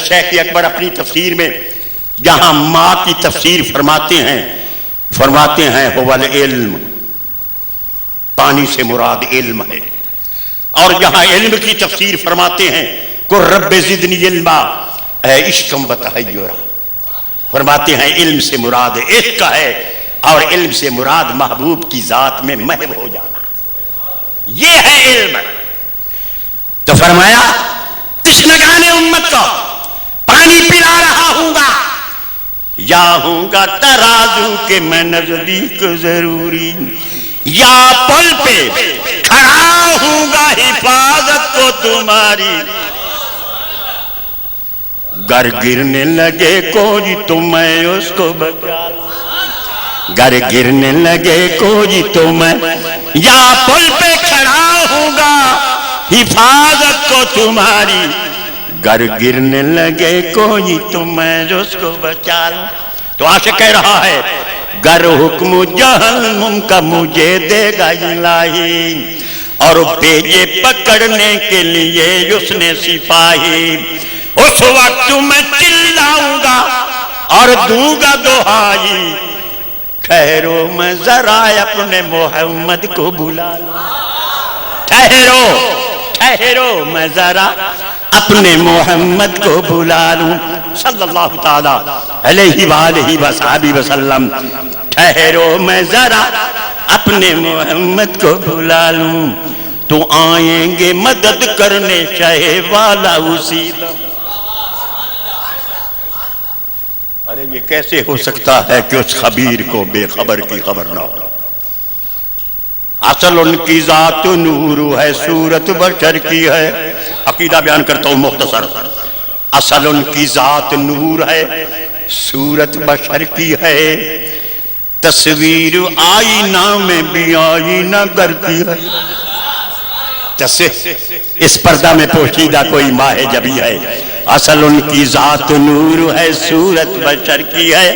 شیخ اکبر اپنی تفسیر میں جہاں ماں کی تفسیر فرماتے ہیں هو العلم، پانی سے مراد علم ہے، اور جہاں علم کی تفسیر فرماتے ہیں کو رب زدنی علما اے عشقم بتحیرا، فرماتے ہیں علم سے مراد عشق ہے اور علم سے مراد محبوب کی ذات میں محو ہو جانا، یہ ہے علم۔ تو فرمایا تشنگان امت کو پانی پلا رہا ہوں گا یا ہوں گا ترازو کے میں نزدیک ضروری، یا پل پہ کھڑا ہوں گا حفاظت کو تمہاری، گر گرنے لگے کوئی تو میں اس کو بچا لوں، گر گرنے لگے کوئی تو میں، یا پل پہ کھڑا ہوں گا حفاظت کو تمہاری، گر گرنے لگے کوئی تو میں اس کو بچا لوں۔ تو عاشق کہہ رہا ہے گر حکم جہنم کا مجھے دے گا الہی، اور بھیجے پکڑنے کے لیے اس نے سپاہی، اس وقت میں چلاؤں گا اور دوں گا دہائی، ٹھہرو میں ذرا اپنے محمد کو بلا لوں، ٹھہرو میں ذرا اپنے محمد کو بلا لوں صلی اللہ تعالی علیہ وآلہ وصحبہ وسلم، ٹھہرو میں ذرا اپنے محمد کو بلا لوں، تو آئیں گے مدد کرنے شہ والا اسی دم۔ ارے یہ کیسے ہو سکتا ہے کہ اس خبیر کو بے خبر کی خبر نہ ہو؟ اصل ان کی ذات نور ہے، صورت بشر کی ہے، عقیدہ بیان کرتا ہوں مختصر، اصل ان کی ذات نور ہے، صورت بشر کی ہے، تصویر آئینہ میں بھی آئینہ گر کی ہے، اس پردہ میں پوشیدہ کوئی ماہ جبی ہے، اصل ان کی ذات نور ہے، صورت بشر کی ہے،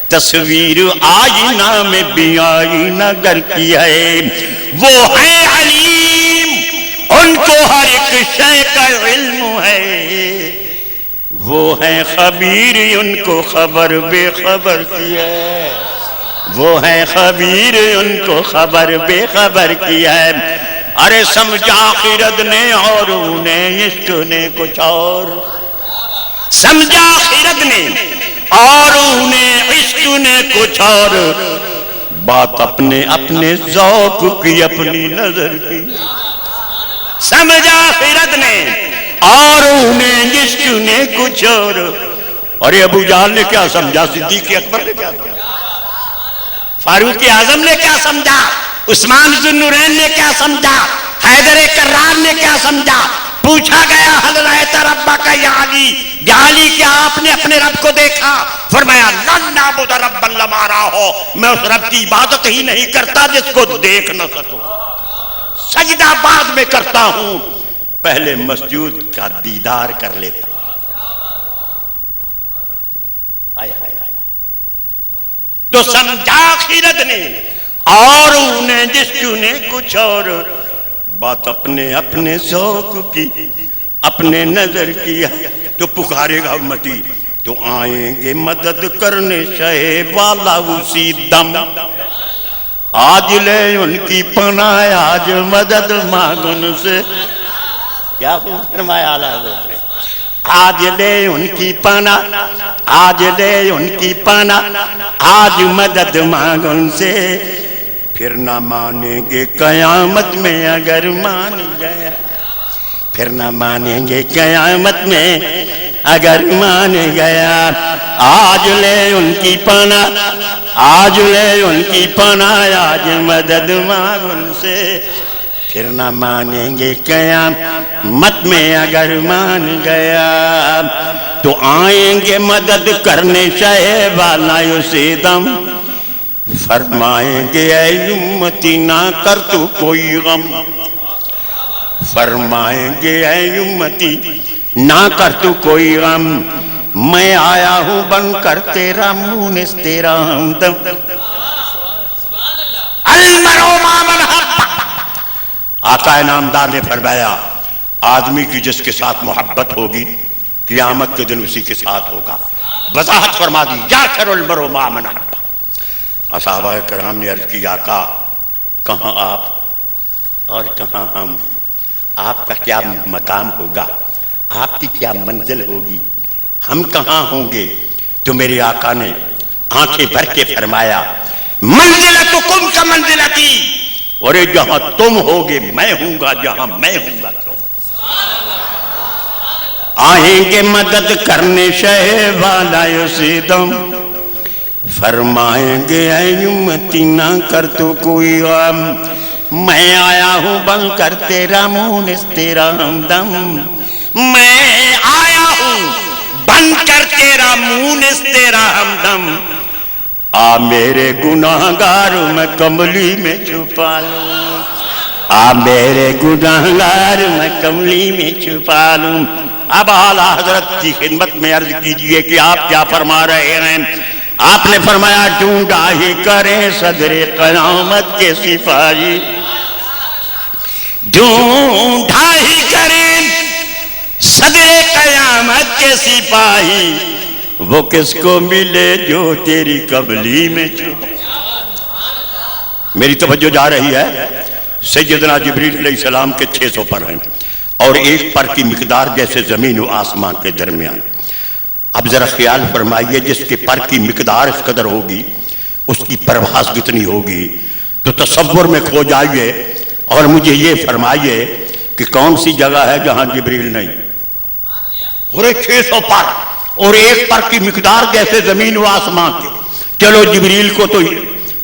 تصویر آئینہ میں بھی آئینہ گر کی ہے، وہ ہے علیم ان کو ہر ایک شے کا علم ہے، وہ ہے خبیر ان کو خبر بے خبر کی ہے، وہ ہے خبیر ان کو خبر بے خبر کی ہے۔ ارے سمجھا خرد نے اور انہیں عشق نے کچھ اور، سمجھا خرد نے اور انہیں عشق نے کچھ اور، بات اپنے ذوق کی اپنی نظر کی، سمجھا خرد نے اور انہیں عشق نے کچھ اور ابو جہل نے کیا سمجھا، صدیق اکبر نے کیا سمجھا، فاروق اعظم نے کیا سمجھا، عثمان ذو النورین نے کیا سمجھا، حیدر کرار نے کیا سمجھا؟ پوچھا گیا حل رأیت ربک یا علی، یا علی کیا آپ نے اپنے رب کو دیکھا؟ فرمایا لن نعبد ربا لما راہ، میں اس رب کی عبادت ہی نہیں کرتا جس کو دیکھ نہ سکوں، سجدہ بعد میں کرتا ہوں، پہلے مسجود کا دیدار کر لیتا۔ تو سمجھا خرد نے اور انہیں جس نے کچھ اور، بات اپنے ذوق کی اپنے نظر کی ہے، تو پکارے گا امتی تو آئیں گے مدد کرنے شہ والا اسی دم، آج لے ان کی پناہ آج مدد مانگن سے، کیا خوب فرمایا اعلیٰ حضرت نے، آج لے ان کی پناہ آج لے ان کی پناہ آج مدد مانگن سے، پھر نہ مانیں گے قیامت میں اگر مان گیا، پھر نہ مانیں گے قیامت میں اگر مان گیا، آج لے ان کی پناہ آج لے ان کی پناہ آج مدد مانگ ان سے، پھر نہ مانیں گے قیامت میں اگر مان گیا، تو آئیں گے مدد کرنے شہ والا اسی دم، فرمائیں گے اے امتی نہ کر تو کوئی غم، فرمائیں گے اے امتی نہ کر تو کوئی غم، میں آیا ہوں بن کر تیرا مونس تیرا ہمدم، المرء مع من حب، آقا نامدار نے فرمایا آدمی کی جس کے ساتھ محبت ہوگی قیامت کے دن اسی کے ساتھ ہوگا. وضاحت فرما دی یحشر المرء مع من احب. صحابہ کرام نے عرض کی آقا کہاں آپ اور کہاں ہم، آپ کا کیا مقام ہوگا، آپ کی کیا منزل ہوگی، ہم کہاں ہوں گے؟ تو میرے آقا نے آنکھیں بھر کے فرمایا منزلتکم کا منزلتی، اور جہاں تم ہوگے میں ہوں گا، جہاں میں ہوں گا تم. آئیں گے مدد کرنے شہ والا یسیدم، فرمائیں گے اے امتی نہ کر تو کوئی غم، میں آیا ہوں بن کر تیرا مونس تیرا ہمدم، میں آیا ہوں بن کر تیرا مونس تیرا ہمدم. آ میرے گناہگار میں کملی میں چھپا لوں، آ میرے گناہگار میں کملی میں چھپا لوں. اب اعلیٰ حضرت کی خدمت میں عرض کیجئے کہ آپ کیا فرما رہے ہیں؟ آپ نے فرمایا ڈھونڈا ہی کریں صدر قیامت کے سپاہی، ڈھونڈا ہی کریں صدر قیامت کے سپاہی، وہ کس کو ملے جو تیری کملی میں چھپا. میری توجہ جا رہی ہے. سیدنا جبریل علیہ السلام کے 600 پر ہیں اور ایک پر کی مقدار جیسے زمین و آسمان کے درمیان. اب ذرا خیال فرمائیے جس کے پر کی مقدار اس قدر ہوگی اس کی پرواز کتنی ہوگی. تو تصور میں کھو جائیے اور مجھے یہ فرمائیے کہ کون سی جگہ ہے جہاں جبریل نہیں. پورے 600 پر اور ایک پر کی مقدار جیسے زمین و آسمان کے. چلو جبریل کو تو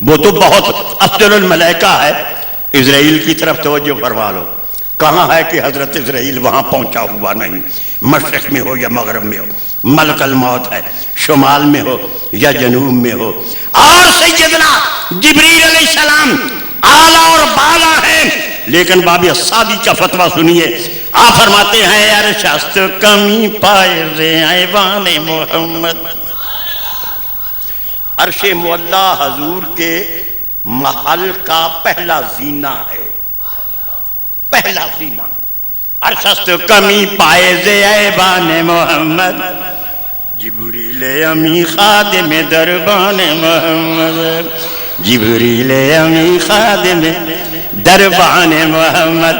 وہ تو بہت افضل الملائکہ ہے. اسرائیل کی طرف توجہ فرما لو. کہاں ہے کہ حضرت اسرائیل وہاں پہنچا ہوا نہیں، مشرق میں ہو یا مغرب میں ہو، ملک الموت ہے شمال میں ہو یا جنوب میں ہو. اور سیدنا جبریل علیہ السلام اعلیٰ اور بالا ہیں. لیکن باب السادی کا فتویٰ سنیے. آپ فرماتے ہیں ارشست کمی پائے ایوان محمد. عرش معلا حضور کے محل کا پہلا زینہ ہے، پہلا زینہ. ارشست کمی پائے ایوان محمد، جبریل امی خادم دربان محمد، جبریل امی خادم دربان محمد.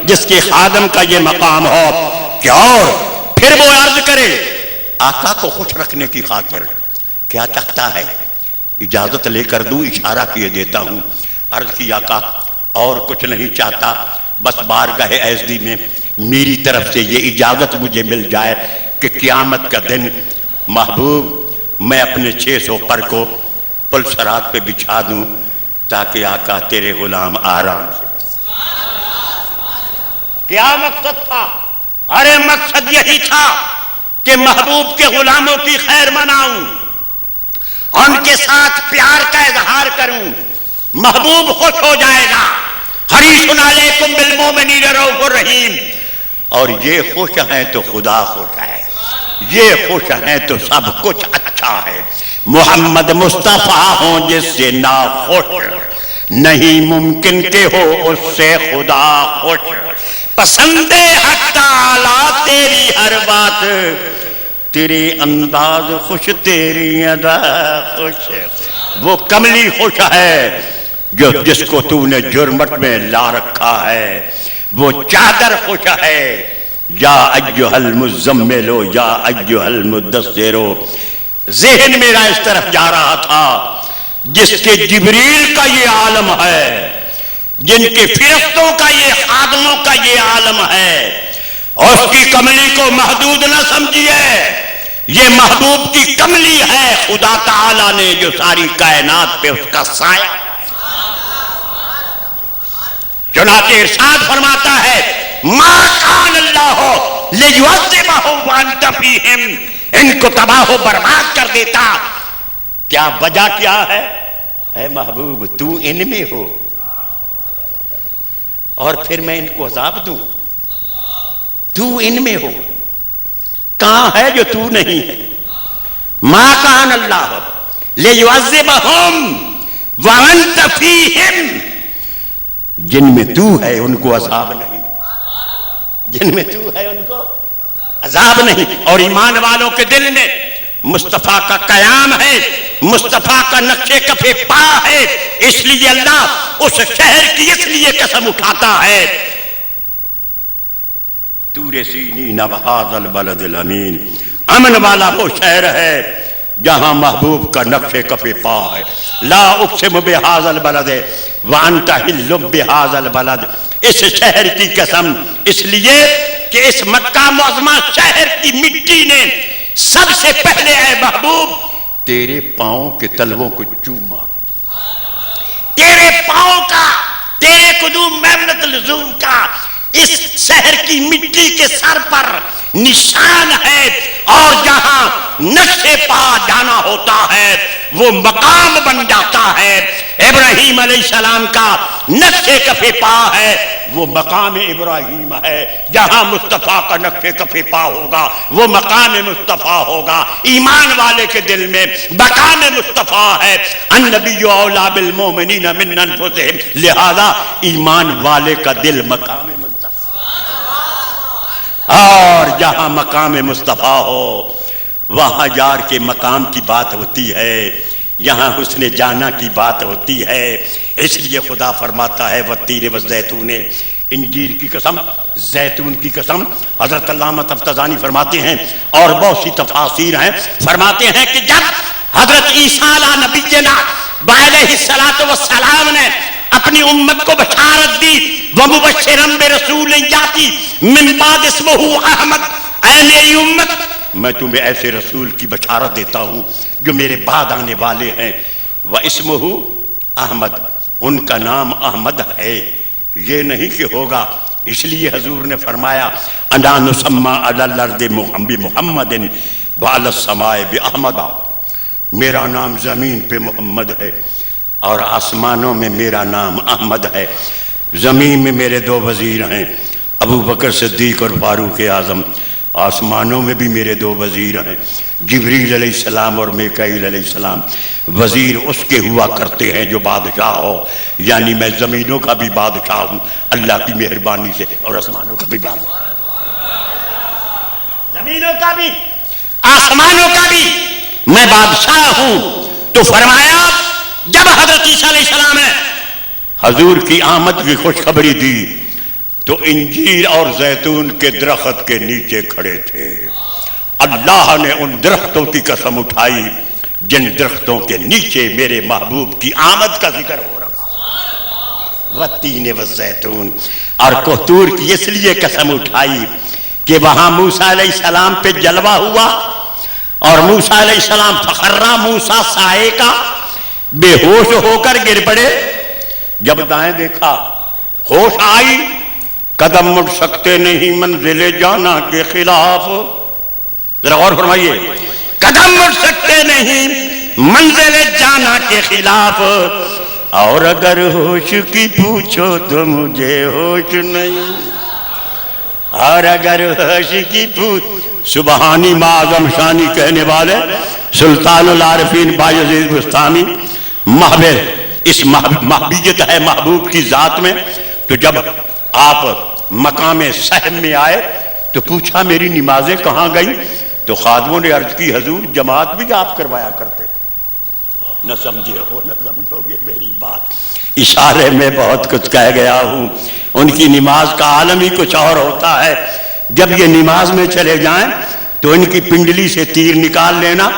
جس کے خادم کا یہ مقام ہو کہ اور پھر وہ عرض کرے آقا کو خوش رکھنے کی خاطر کیا چاہتا ہے، اجازت لے کر دوں، اشارہ کیے دیتا ہوں. عرض کی آقا اور کچھ نہیں چاہتا، بس بارگاہ ایزدی میں میری طرف سے یہ اجازت مجھے مل جائے کہ قیامت کا دن محبوب میں اپنے 600 پر کو پل صراط پہ بچھا دوں تاکہ آقا تیرے غلام آرام سے. کیا مقصد تھا؟ ارے مقصد یہی تھا کہ محبوب کے غلاموں کی خیر مناؤں، ان کے ساتھ پیار کا اظہار کروں. محبوب خوش ہو جائے گا. حریص علیکم بالمؤمنین رؤوف الرحیم. اور یہ خوش ہیں تو خدا خوش ہے، یہ خوش ہیں تو سب کچھ اچھا ہے. محمد مصطفیٰ ہوں جس سے ناخوش، نہیں ممکن کہ ہو اس سے خدا خوش. پسند حق تعالی تیری ہر بات، تیرے انداز خوش تیری ادا خوش. وہ کملی خوش ہے جو جس کو تو نے جرمٹ میں لا رکھا ہے. وہ چادر خوش ہے یا ایھا المزمل یا ایھا المدثر. ذہن میرا اس طرف جا رہا تھا جس کے جبریل کا یہ عالم ہے، جن کے فرشتوں کا یہ خادموں کا یہ عالم ہے، اور اس کی کملی کو محدود نہ سمجھیے. یہ محبوب کی کملی ہے. خدا تعالیٰ نے جو ساری کائنات پہ اس کا سایہ. چنانچہ ارشاد فرماتا ہے ما کان اللہ لیعذبہم وانت فیہم. ان کو تباہ و برباد کر دیتا. کیا وجہ کیا ہے؟ اے محبوب تو ان میں ہو اور پھر میں ان کو عذاب دوں. تو ان میں ہو، کہاں ہے جو تو نہیں ہے؟ ما کان اللہ لیعذبہم وانت فیہم. جن میں تو ہے ان کو عذاب نہیں، جن میں تو ہے ان کو عذاب نہیں. اور ایمان والوں کے دل میں مصطفیٰ کا قیام ہے, مصطفیٰ کا نقش کف پا ہے. اس لیے اللہ اس شہر کی اس لیے قسم اٹھاتا ہے, طور سینین وہذا البلد الامین, امن والا وہ شہر ہے جہاں محبوب کا نقش کف پا ہے. لا اقسم بہذا البلد وانت حل بہذا البلد, اس شہر کی قسم اس لیے کہ اس مکہ معظمہ شہر کی مٹی نے سب سے پہلے اے محبوب تیرے پاؤں کے تلووں کو چوما, تیرے پاؤں کا, تیرے قدوم محمد لزوم کا اس شہر کی مٹی کے سر پر نشان ہے. اور جہاں نقش پا جانا ہوتا ہے وہ مقام بن جاتا ہے. ابراہیم علیہ السلام کا نقش کف پا ہے, وہ مقام ابراہیم ہے. جہاں مصطفیٰ کا نقش کف پا ہوگا وہ مقام مصطفیٰ ہوگا. ایمان والے کے دل میں مقام مصطفیٰ ہے. النبی اولیٰ بالمؤمنین من انفسہم, لہذا ایمان والے کا دل مقام مصطفیٰ. اور جہاں مقام مصطفیٰ ہو وہاں یار کے مقام کی بات ہوتی ہے, یہاں حسن جانا کی بات ہوتی ہے. اس لیے خدا فرماتا ہے والتین والزیتون, انجیر کی قسم, زیتون کی قسم. حضرت علامہ تفتزانی فرماتے ہیں اور بہت سی تفاسیر ہیں, فرماتے ہیں کہ جب حضرت عیسیٰ علیہ نبینا علیہ السلام نے اپنی امت کو بشارت دی, وَمُبَشِّرًا بِرَسُولٍ یَأْتِی مِن بَعْدِہ اسْمُہُ احمد, اے میری امت میں تمہیں ایسے رسول کی بشارت دیتا ہوں جو میرے بعد آنے والے ہیں. وَاسْمُہُ احمد, ان کا نام احمد ہے, یہ نہیں کہ ہوگا. اس لیے حضور نے فرمایا انا نسمى علی الارض بمحمد وعلی السماء باحمد, میرا نام زمین پہ محمد ہے اور آسمانوں میں میرا نام احمد ہے. زمین میں میرے دو وزیر ہیں, ابو بکر صدیق اور فاروق اعظم. آسمانوں میں بھی میرے دو وزیر ہیں, جبریل علیہ السلام اور میکائیل علیہ السلام. وزیر اس کے ہوا کرتے ہیں جو بادشاہ ہو, یعنی میں زمینوں کا بھی بادشاہ ہوں اللہ کی مہربانی سے, اور آسمانوں کا بھی بادشاہ, زمینوں کا بھی آسمانوں کا بھی میں بادشاہ ہوں. تو فرمایا جب حضرت عیسیٰ علیہ السلام نے حضور کی آمد کی خوشخبری دی تو انجیر اور زیتون کے درخت کے نیچے کھڑے تھے. اللہ نے ان درختوں کی قسم اٹھائی جن درختوں کے نیچے میرے محبوب کی آمد کا ذکر ہو رہا. والتین والزیتون, اور کوہتور کی اس لیے قسم اٹھائی کہ وہاں موسیٰ علیہ السلام پہ جلوہ ہوا اور موسیٰ علیہ السلام فخرہ موسیٰ سائے کا بے ہوش ہو کر گر پڑے. جب دائیں دیکھا ہوش آئی, قدم مڑ سکتے نہیں منزل جانا کے خلاف. ذرا غور فرمائیے, قدم مڑ سکتے نہیں منزل جانا کے خلاف, اور اگر ہوش کی پوچھو تو مجھے ہوش نہیں, اور اگر ہوش کی سبحانی معظم شانی کہنے والے سلطان العارفین بایزید بستانی محبت, اس محبیت ہے محبوب کی ذات میں. تو جب آپ مقام صحب میں آئے تو پوچھا میری نمازیں کہاں گئی؟ تو خادموں نے عرض کی حضور جماعت بھی آپ کروایا کرتے. نہ سمجھے ہو نہ سمجھو گے میری بات, اشارے میں بہت کچھ کہہ گیا ہوں. ان کی نماز کا عالم ہی کچھ اور ہوتا ہے. جب یہ نماز میں چلے جائیں تو ان کی پنڈلی سے تیر نکال لینا.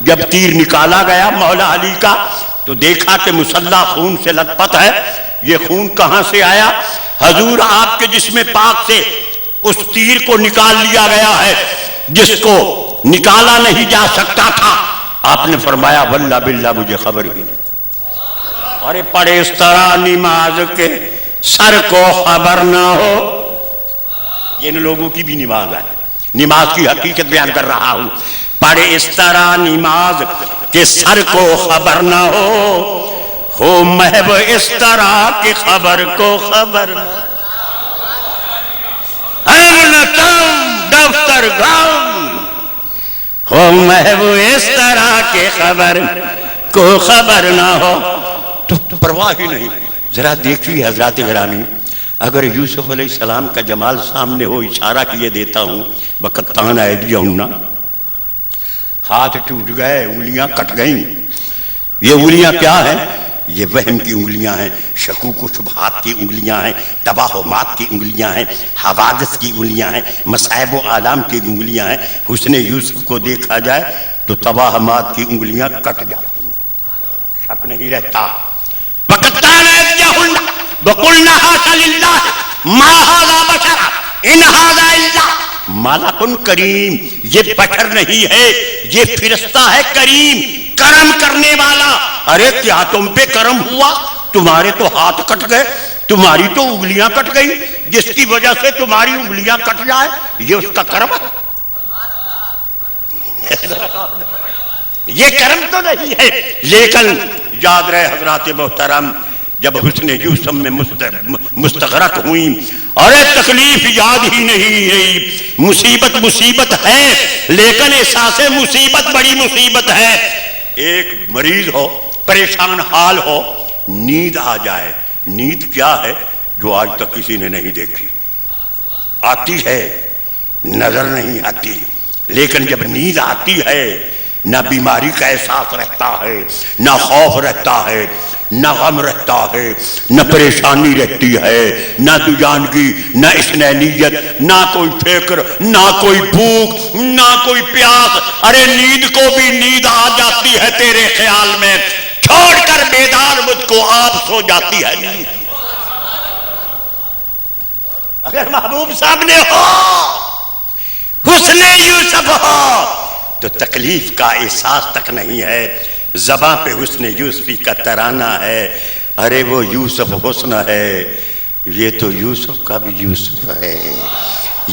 جب تیر نکالا گیا مولا علی کا تو دیکھا کہ مسلح خون سے لت پت ہے. یہ خون کہاں سے آیا؟ حضور آپ کے جسم پاک سے اس تیر کو نکال لیا گیا ہے جس کو نکالا نہیں جا سکتا تھا. آپ نے فرمایا واللہ باللہ مجھے خبر ہی نہیں. اور پڑھے اس طرح نماز کے سر کو خبر نہ ہو. یہ ان لوگوں کی بھی نماز ہے, نماز کی حقیقت بیان کر رہا ہوں. پڑھے اس طرح نماز کہ سر کو خبر نہ ہو محب اس طرح کی خبر کو خبر نہ دفتر غم ہو محب اس طرح کے خبر کو خبر نہ ہو. تو پرواہ ہی نہیں. ذرا دیکھیے حضرات گرامی, اگر یوسف علیہ السلام کا جمال سامنے ہو، اشارہ کیے دیتا ہوں، وَقَطَّعْنَا أَيْدِيَهُنَّ، ہاتھ ٹوٹ گئے، انگلیاں کٹ گئیں۔ یہ انگلیاں کیا ہیں؟ یہ وہم کی انگلیاں ہیں، شکوک و شبہات کی انگلیاں ہیں، توہمات کی انگلیاں ہیں، حوادث کی انگلیاں ہیں، مصائب و آلام کی انگلیاں ہیں۔ حسن یوسف کو دیکھا جائے تو توہمات کی انگلیاں کٹ جاتی ہیں، شک نہیں رہتا۔ وَقَطَّعْنَا أَيْدِيَهُنَّ وَقُلْنَا حَاشَ لِلَّهِ مَا هَذَا بَشَرٌ إِنْ هَذَا إِلَّا مَلَكٌ کریم۔ یہ بشر نہیں ہے، یہ فرشتہ ہے کریم، کرم کرنے والا۔ ارے کیا تم پہ کرم ہوا؟ تمہارے تو ہاتھ کٹ گئے، تمہاری تو انگلیاں کٹ گئی، جس کی وجہ سے تمہاری انگلیاں کٹ جائے، یہ اس کا کرم ہے؟ یہ کرم تو نہیں ہے۔ لیکن یاد رہے حضرات محترم، جب حسن یوسف میں مستغرق ہوئیں، ارے تکلیف یاد ہی نہیں رہی، مصیبت مصیبت ہے، لیکن احساس مصیبت بڑی مصیبت ہے۔ ایک مریض ہو، پریشان حال ہو، نیند آ جائے۔ نیند کیا ہے؟ جو آج تک کسی نے نہیں دیکھی، آتی ہے، نظر نہیں آتی، لیکن جب نیند آتی ہے، نہ بیماری کا احساس رہتا ہے، نہ خوف رہتا ہے، نہ غم رہتا ہے، نہ پریشانی رہتی ہے، نہ دوجانگی، نہ اسنینیت، نہ کوئی فکر، نہ کوئی بھوک، نہ کوئی پیاس۔ ارے نیند کو بھی نیند آ جاتی ہے تیرے خیال میں، چھوڑ کر بیدار مجھ کو آپ سو جاتی ہے نیند۔ اگر محبوب سامنے ہو، حسن یوسف ہو، تو تکلیف کا احساس تک نہیں ہے۔ زباں پہ حسن یوسفی کا ترانہ ہے، ارے وہ یوسف حسن ہے، یہ تو یوسف کا بھی یوسف ہے،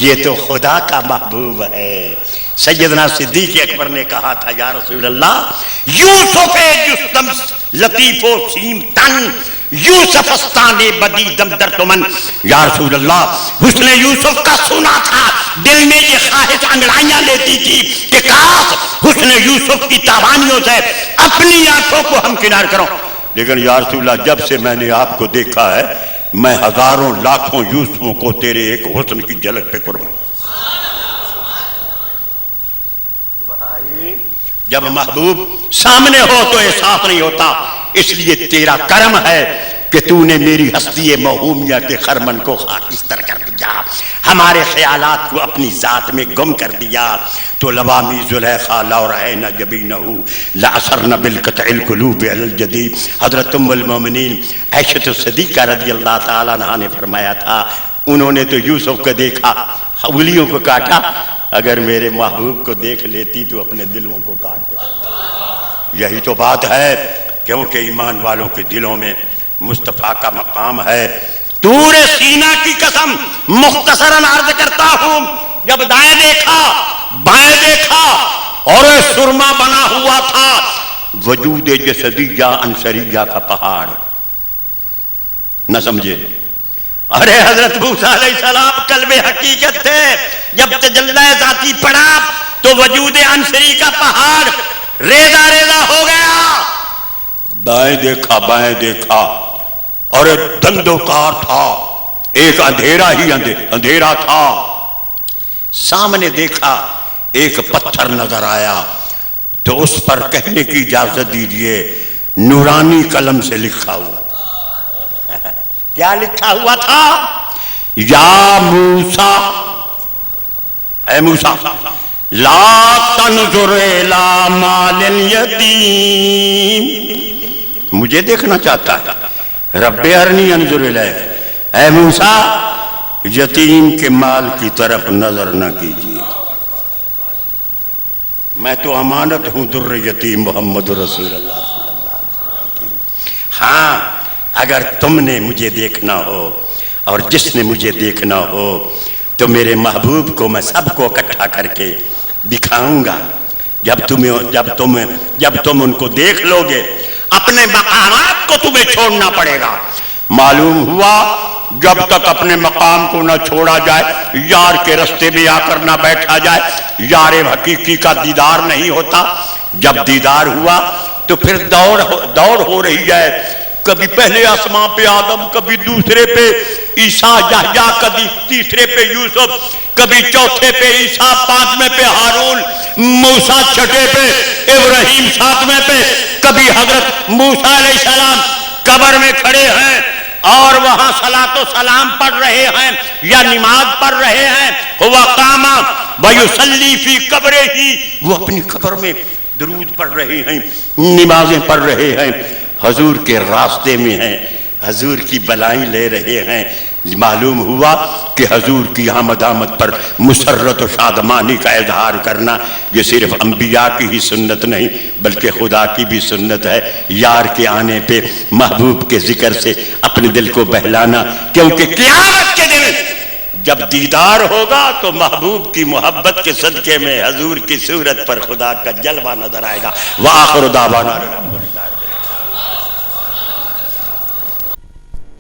یہ تو خدا کا محبوب ہے۔ سیدنا صدیق اکبر نے کہا تھا، یا رسول اللہ، یوسف جستم لطیف و سیم تن، یوسف استانے بدی دم در تمن۔ یا رسول اللہ، حسن یوسف کا سنا تھا، دل میں یہ خواہش انگڑائیاں لیتی تھی کہ کاش حسن یوسف کی تابانیوں سے اپنی آنکھوں کو ہم کنار کروں، لیکن یا رسول اللہ جب سے میں نے آپ کو دیکھا ہے، میں ہزاروں لاکھوں یوسفوں کو تیرے ایک حسن کی جھلک پہ کروں۔ جب محبوب سامنے ہو تو احساس نہیں ہوتا، اس لیے تیرا کرم ہے کہ تو نے میری ہستی موہومیہ کے خرمن کو خاکستر کر دیا، ہمارے خیالات کو اپنی ذات میں گم کر دیا۔ تو لوامی زلیخا لو رأینا جبینہ لأثرن بالقطع القلوب علی الجدید۔ حضرت ام المومنین عائشہ صدیقہ رضی اللہ تعالیٰ عنہا نے فرمایا تھا، انہوں نے تو یوسف کو دیکھا، انگلیوں کو کاٹا، اگر میرے محبوب کو دیکھ لیتی تو اپنے دلوں کو کاٹ دیا۔ یہی تو بات ہے، کیونکہ ایمان والوں کے دلوں میں مصطفیٰ کا مقام ہے۔ طور سینہ کی قسم مختصراً عرض کرتا ہوں، جب دائیں دیکھا بائیں دیکھا اور سرما بنا ہوا تھا وجود جسدیہ انصریہ کا پہاڑ، نہ سمجھے؟ ارے حضرت موسیٰ علیہ السلام قلب حقیقت تھے، جب تجلی ذاتی پڑا تو وجود انصری کا پہاڑ ریزہ ریزہ ہو گیا۔ دائیں دیکھا بائیں دیکھا اور دندوکار تھا، ایک اندھیرا ہی اندھیرا تھا۔ سامنے دیکھا ایک پتھر نظر آیا تو اس پر کہنے کی اجازت دیجئے، نورانی قلم سے لکھا ہوا۔ کیا لکھا ہوا تھا؟ یا موسیٰ، اے موسیٰ، لا تنظر الی مال الیتیم، مجھے دیکھنا چاہتا ہے، رب ارنی انظر الیک، اے موسیٰ یتیم کے مال کی طرف نظر نہ کیجیے، میں تو امانت ہوں در یتیم محمد رسول اللہ صلی اللہ علیہ وسلم کی۔ ہاں اگر تم نے مجھے دیکھنا ہو اور جس نے مجھے دیکھنا ہو تو میرے محبوب کو میں سب کو اکٹھا کر کے دکھاؤں گا۔ جب تم ان کو دیکھ لو گے اپنے مقامات کو تمہیں چھوڑنا پڑے گا۔ معلوم ہوا جب تک اپنے مقام کو نہ چھوڑا جائے، یار کے رستے میں آ کر نہ بیٹھا جائے، یار حقیقی کا دیدار نہیں ہوتا۔ جب دیدار ہوا تو پھر دوڑ ہو رہی ہے، کبھی پہلے آسمان پہ آدم، کبھی دوسرے پہ، عیسیٰ، یحییٰ، کبھی تیسرے پہ یوسف، کبھی چوتھے پہ عیسیٰ، پانچویں پہ ہارون، موسیٰ چھٹے پہ، ابراہیم ساتویں پہ، کبھی حضرت موسیٰ علیہ السلام قبر میں کھڑے ہیں اور وہاں صلاۃ و سلام پڑھ رہے ہیں یا نماز پڑھ رہے ہیں، ہوا قام ویصلی فی قبرہ، وہ اپنی قبر میں درود پڑھ رہے ہیں، نمازیں پڑھ رہے ہیں، حضور کے راستے میں ہیں، حضور کی بلائیں لے رہے ہیں۔ معلوم ہوا کہ حضور کی آمد پر مسرت و شادمانی کا اظہار کرنا یہ صرف انبیاء کی ہی سنت نہیں بلکہ خدا کی بھی سنت ہے۔ یار کے آنے پہ محبوب کے ذکر سے اپنے دل کو بہلانا، کیونکہ قیامت کے دن جب دیدار ہوگا تو محبوب کی محبت کے صدقے میں حضور کی صورت پر خدا کا جلوہ نظر آئے گا۔ وآخر دعوانا الحمدللہ۔